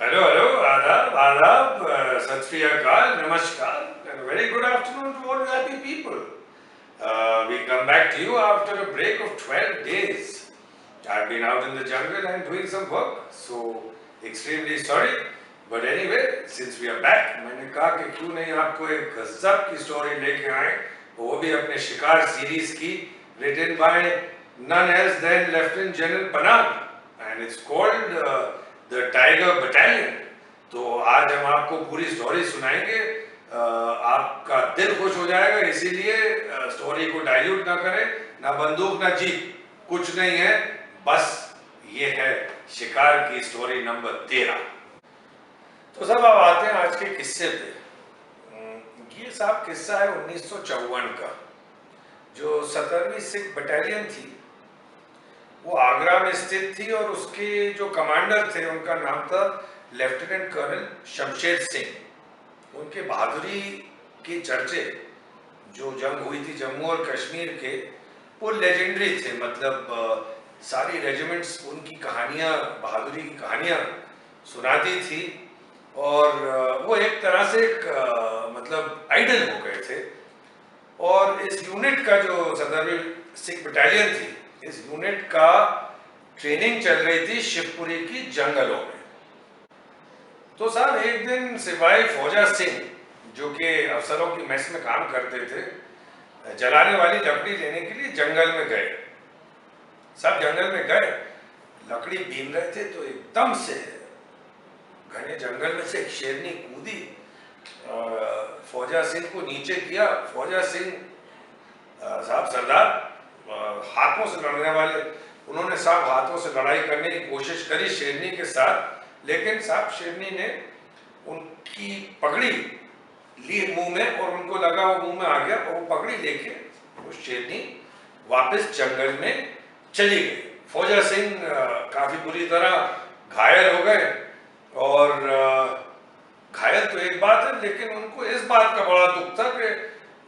Hello, hello, adab, sat sri akal, namaskar, and a very good afternoon to all you happy people. We come back to you after a break of 12 days. I've been out in the jungle and doing some work, so extremely sorry. But anyway, since we are back, मैंने कहा कि क्यों नहीं आपको एक गजब की story लेके आए, वो भी अपने शिकार सीरीज की, written by none else than Lieutenant General Panag, and it's called the Tiger Battalion. तो आज हम आपको पूरी स्टोरी सुनाएंगे, आपका दिल खुश हो जाएगा, इसीलिए स्टोरी को डाइल्यूट ना करें, ना बंदूक ना जीप, कुछ नहीं है, बस ये है शिकार की स्टोरी नंबर 13। तो सब अब आते हैं आज के किस्से पे। ये साहब किस्सा है 1954 का। जो 17वीं सिख बटालियन थी वो आगरा में स्थित थी और उसके जो कमांडर थे उनका नाम था लेफ्टिनेंट कर्नल शमशेर सिंह। उनके बहादुरी के चर्चे जो जंग हुई थी जम्मू और कश्मीर के, वो लेजेंडरी थे। मतलब सारी रेजिमेंट्स उनकी कहानियाँ, बहादुरी की कहानियाँ सुनाती थी और वो एक तरह से मतलब आइडल हो गए थे। और इस यूनिट का जो 17वीं सिख बटालियन थी, इस यूनिट का ट्रेनिंग चल रही थी शिवपुरी की जंगलों में। तो साहब एक दिन सिपाही फौजा सिंह, जो कि अफसरों की मेस में काम करते थे, जलाने वाली लकड़ी लेने के लिए जंगल में गए। सब जंगल में गए, लकड़ी बीन रहे थे तो एकदम से घने जंगल में से एक शेरनी कूदी, फौजा सिंह को नीचे किया। फौजा सिंह साहब सरदार हाथों से लड़ने वाले, उन्होंने साहब हाथों से लड़ाई करने की कोशिश करी शेरनी के साथ, लेकिन साहब शेरनी ने उनकी पगड़ी ली मुंह में और उनको लगा वो मुंह में आ गया और वो पगड़ी लेके वो शेरनी वापस जंगल में चली गई। फौजा सिंह काफी बुरी तरह घायल हो गए और घायल तो एक बात है, लेकिन उनको इस बात का बड़ा दुख था कि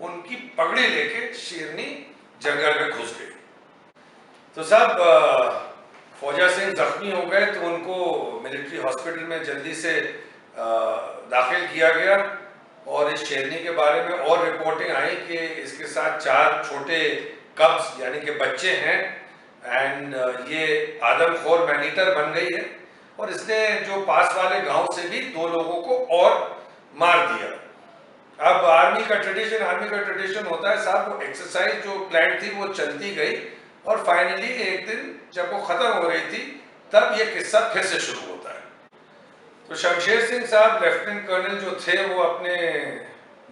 उनकी पगड़ी लेके शेरनी जंगल में घुस गई। तो साहब फौजा सिंह जख्मी हो गए तो उनको मिलिट्री हॉस्पिटल में जल्दी से दाखिल किया गया और इस शेरनी के बारे में और रिपोर्टिंग आई कि इसके साथ 4 छोटे कब्स यानी कि बच्चे हैं एंड ये आदमखोर मैनीटर बन गई है और इसने जो पास वाले गांव से भी 2 लोगों को और मार दिया। अब आर्मी का ट्रेडिशन होता है साहब, वो एक्सरसाइज जो प्लान थी वो चलती गई और फाइनली एक दिन जब वो खत्म हो रही थी तब ये किस्सा फिर से शुरू होता है। तो शमशेर सिंह साहब लेफ्टिनेंट कर्नल जो थे वो अपने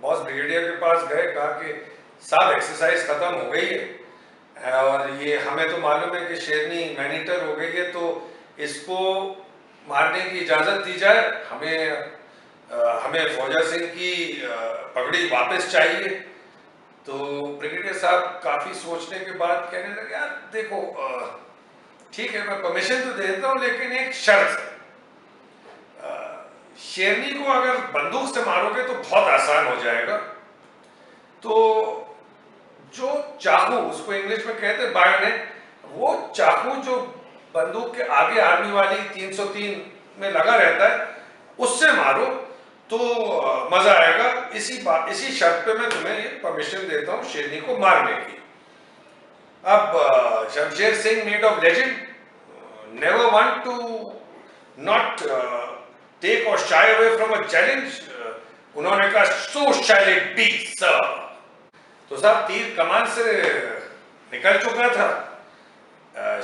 बॉस ब्रिगेडियर के पास गए, कहा कि साहब एक्सरसाइज खत्म हो गई है और ये हमें तो मालूम है कि शेरनी मैनीटर हो गई है, तो इसको मारने की इजाज़त दी जाए, हमें फौजा सिंह की पगड़ी वापस चाहिए। तो ब्रिगेडियर साहब काफ़ी सोचने के बाद कहने लगे, यार देखो ठीक है मैं परमिशन तो देता हूँ, लेकिन एक शर्त है, शेरनी को अगर बंदूक से मारोगे तो बहुत आसान हो जाएगा। तो जो चाकू, उसको इंग्लिश में कहते हैं बायोनेट, वो चाकू जो बंदूक के आगे आर्मी वाली 303 में लगा रहता है उससे मारो तो मजा आएगा। इसी शर्त पे मैं तुम्हें ये परमिशन देता हूँ शेरनी को मारने की। अब Shamsher Singh made of legend, never want to not take और shy away from a challenge, उन्होंने कहा so shall it be sir. तो साहब तीर कमान से निकल चुका था।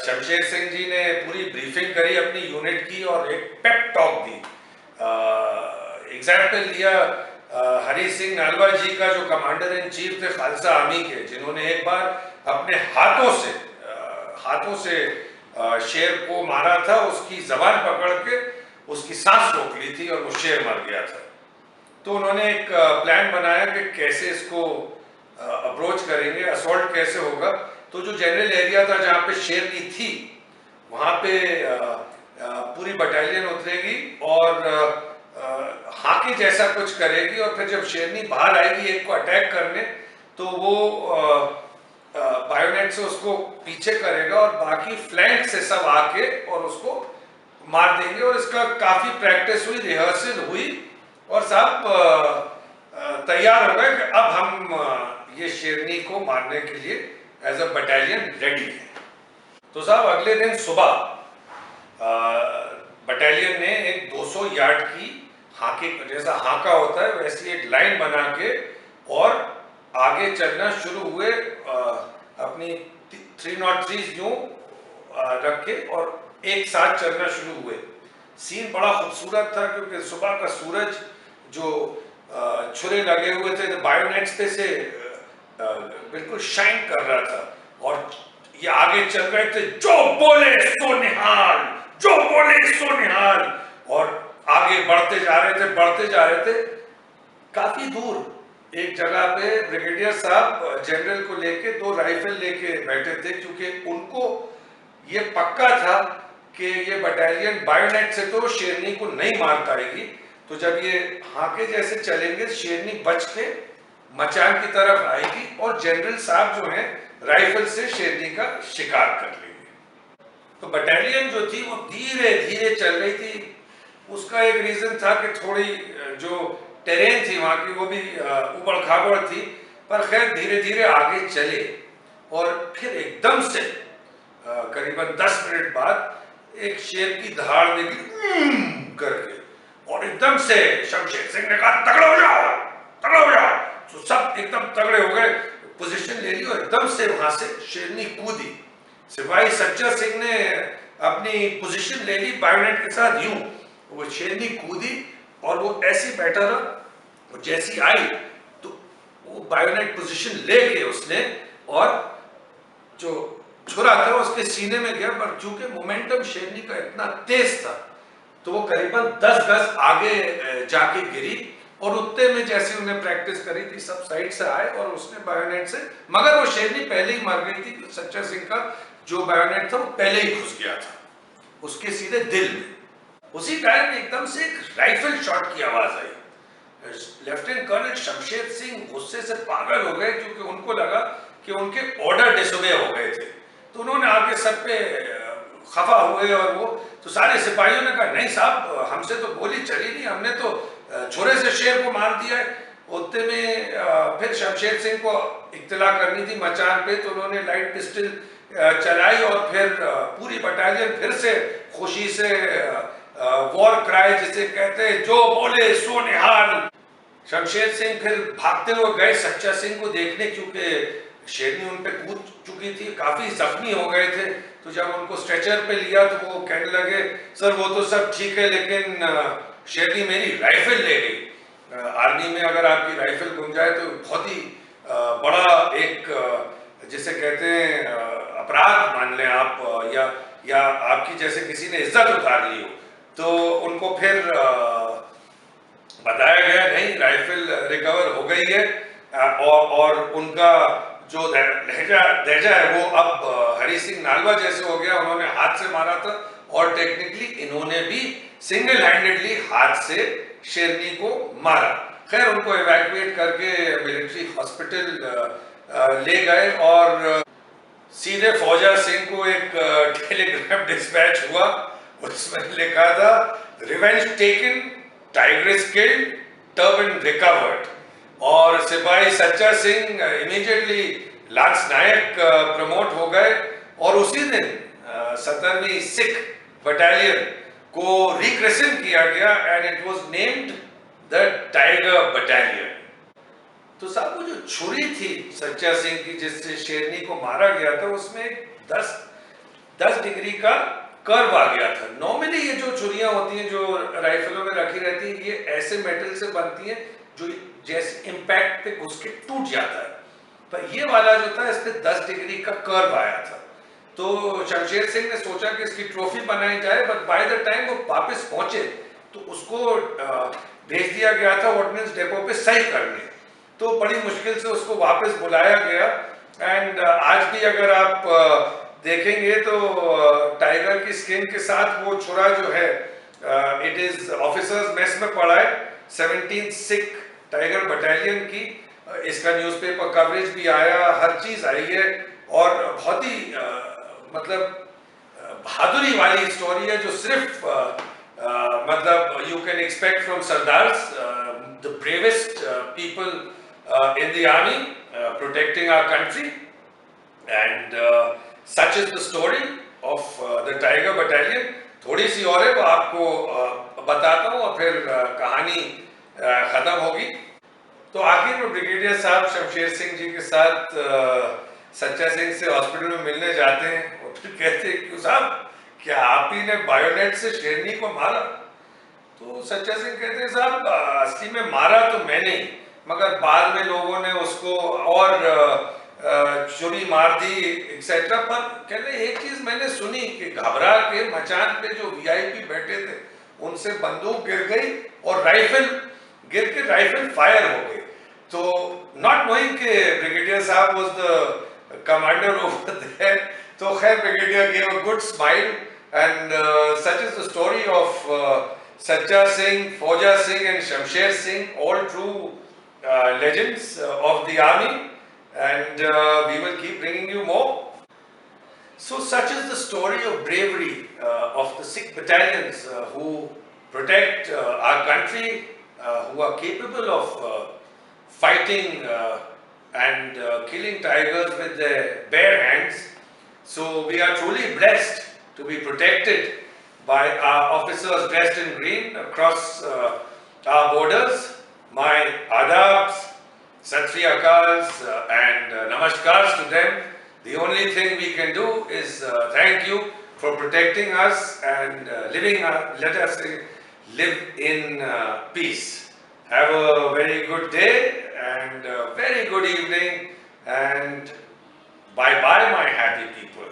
शमशेर सिंह जी ने पूरी ब्रीफिंग करी अपनी यूनिट की और एक पेप टॉक दी। एग्जाम्पल लिया हरी सिंह नालवा जी का, जो कमांडर इन चीफ थे खालसा आर्मी के, जिन्होंने एक बार अपने हाथों से शेर को मारा था, उसकी जबान पकड़ के उसकी सांस रोक ली थी और वो शेर मर गया था। तो उन्होंने एक प्लान बनाया कि कैसे इसको अप्रोच करेंगे, असॉल्ट कैसे होगा। तो जो जनरल एरिया था जहाँ पे शेरनी थी वहाँ पे पूरी बटालियन उतरेगी और हाके जैसा कुछ करेगी और फिर जब शेरनी बाहर आएगी एक को अटैक करने, तो वो बायोनेट से उसको पीछे करेगा और बाकी फ्लैंक से सब आके और उसको मार देंगे। और इसका काफी प्रैक्टिस हुई, रिहर्सल हुई और साहब तैयार हो गए कि अब हम ये शेरनी को मारने के लिए एज अ बटालियन रेडी है। तो साहब अगले दिन सुबह बटालियन ने एक 200 यार्ड की हाके, जैसा हाका होता है वैसी एक लाइन बना के और आगे चलना शुरू हुए, अपनी 303 यूं रख के और एक साथ चलना शुरू हुए। सीन बड़ा खूबसूरत था क्योंकि सुबह का सूरज जो छुरे लगे हुए थे बायोनेट्स पे से बिल्कुल शाइन कर रहा था और ये आगे चल रहे थे, जो बोले सो निहाल, जो बोले सो निहाल, और आगे बढ़ते जा रहे थे। काफी दूर एक जगह पे ब्रिगेडियर साहब जनरल को लेके 2 राइफल लेके बैठे थे क्योंकि उनको ये पक्का था कि ये बटालियन बायोनेट से तो शेरनी को नहीं मार पाएगी। तो जब ये हाके जैसे चलेंगे शेरनी बच के मचान की तरफ आएगी और जनरल साहब जो हैं राइफल से शेरनी का शिकार कर लेंगे। तो बटालियन जो थी वो धीरे धीरे चल रही थी। उसका एक रीजन था कि थोड़ी जो टेरेन थी वहां की वो भी उबड़ खाबड़ थी, पर खैर धीरे धीरे आगे चले और फिर एकदम से करीबन 10 मिनट बाद एक शेर की दहाड़ निकली करके और एकदम से शमशेर सिंह ने कहा तगड़े हो जाओ, तगड़े हो जाओ। तो सब एकदम तगड़े हो गए, पोजीशन ले ली और एकदम से वहां से शेरनी कूदी। सिपाही सच्चा सिंह ने अपनी पोजीशन ले ली बायोनेट के साथ, यूं वो शेरनी कूदी और वो ऐसी बैठा रहा। जैसी आई तो वो बायोनेट पोजीशन लेके उसने और जो छुरा था उसके सीने में गया, पर चूंकि मोमेंटम शेरनी का इतना तेज था तो वो करीबन 10 गज आगे जाके गिरी और उतने में जैसे उन्हें प्रैक्टिस करी थी सब साइड से आए और उसने बायोनेट से, मगर वो शेरनी पहले ही मर गई थी। सच्चा सिंह का जो बायोनेट था वो पहले ही घुस गया था उसके सीधे दिल में। उसी टाइम में एकदम से एक राइफल शॉट की आवाज आई। लेफ्टिनेंट कर्नल शमशेर सिंह गुस्से से पागल हो गए क्योंकि उनको लगा कि उनके ऑर्डर डिसोबे हो गए थे। तो उन्होंने आके सब पे खफा हुए और वो तो सारे सिपाहियों ने कहा नहीं साहब हमसे तो गोली चली नहीं, हमने तो छुरे से शेर को मार दिया है। उतने में फिर शमशेर सिंह को इत्तला करनी थी मचान पे, तो उन्होंने लाइट पिस्टल चलाई और फिर पूरी बटालियन फिर से खुशी से वॉर क्राई जिसे कहते हैं, जो बोले सो निहाल। शमशेर सिंह फिर भागते हुए गए सच्चा सिंह को देखने क्योंकि शेरनी उन पे कूद चुकी थी, काफी जख्मी हो गए थे। तो जब उनको स्ट्रेचर पे लिया तो वो कहने लगे सर वो तो सब ठीक है लेकिन शेरनी मेरी राइफल ले गई। आर्मी में अगर आपकी राइफल गुम जाए तो बहुत ही बड़ा एक जिसे कहते हैं अपराध मान लें आप, या आपकी जैसे किसी ने इज्जत उतार ली हो। तो उनको फिर बताया गया नहीं राइफल रिकवर हो गई है और उनका जो लहजा है वो अब हरी सिंह नालवा जैसे हो गया। उन्होंने हाथ से मारा था और टेक्निकली इन्होंने भी सिंगल हैंडेडली हाथ से शेरनी को मारा। खैर उनको इवैक्यूएट करके मिलिट्री हॉस्पिटल ले गए और सीधे फौजा सिंह को एक टेलीग्राम डिस्पैच हुआ। उसमें लिखा था revenge taken, tigress killed, turban recovered. और सिपाही सच्चा सिंह इमीडिएटली लांस नायक प्रमोट हो गए और उसी दिन 17वीं सिख बटालियन को रिक्रिसन किया गया and it was named the tiger battalion. तो साहब वो जो छुरी थी सच्चा सिंह की जिससे शेरनी को मारा गया था उसमें 10 डिग्री का कर्व आ गया था। नॉर्मली ये जो छुरियां होती हैं जो राइफलों में रखी रहती है ये ऐसे मेटल से बनती हैं जो जैसे इम्पैक्ट पे घुस के टूट जाता है, पर ये वाला जो था इस पे 10 डिग्री का कर्व आया था। तो शमशेर सिंह ने सोचा कि इसकी ट्रॉफी बनाई जाए, बट बाय द टाइम वो वापस पहुंचे तो उसको भेज दिया गया था ऑर्डिनेंस डेपो पे सही करने। तो बड़ी मुश्किल से उसको वापस बुलाया गया एंड आज भी अगर आप देखेंगे तो टाइगर की स्किन के साथ वो छुरा जो है इट इज ऑफिसर्स मेस में पड़ा है 17 सिख टाइगर बटालियन की। इसका न्यूज़पेपर कवरेज भी आया, हर चीज आई है और बहुत ही मतलब बहादुरी वाली स्टोरी है जो सिर्फ मतलब you can expect from Sardars, the bravest people in the army protecting our country, and such is the story of the Tiger Battalion. थोड़ी सी और है वो आपको बताता हूँ और फिर कहानी ख़त्म होगी। तो आखिर में ब्रिगेडियर साहब शमशेर सिंह जी के साथ सच्चा सिंह से हॉस्पिटल में मिलने जाते हैं और फिर कहते हैं क्यों साहब क्या आप ही ने बायोनेट से शेरनी को मारा? तो सच्चा सिंह कहते हैं साहब असली में मारा तो मैंने ही, मगर बाद में लोगों ने उसको और छुरी मार दी एक्सेट्रा। पर कहते एक चीज मैंने सुनी कि घबरा के मचान पे जो वीआईपी बैठे थे उनसे बंदूक गिर गई और राइफल गिर के राइफल फायर हो गई। तो नॉट नोइंग के ब्रिगेडियर साहब was the commander over there, तो खैर brigadier gave a good smile and such is the story of Sacha Singh, Fauja Singh and Shamsher Singh, all true legends of the army, and we will keep bringing you more. So such is the story of bravery of the Sikh battalions who protect our country, who are capable of fighting and killing tigers with their bare hands. So we are truly blessed to be protected by our officers dressed in green across our borders. My adabs, sat sri akals and namaskars to them. The only thing we can do is thank you for protecting us and let us live in peace. Have a very good day and a very good evening, and bye bye my happy people.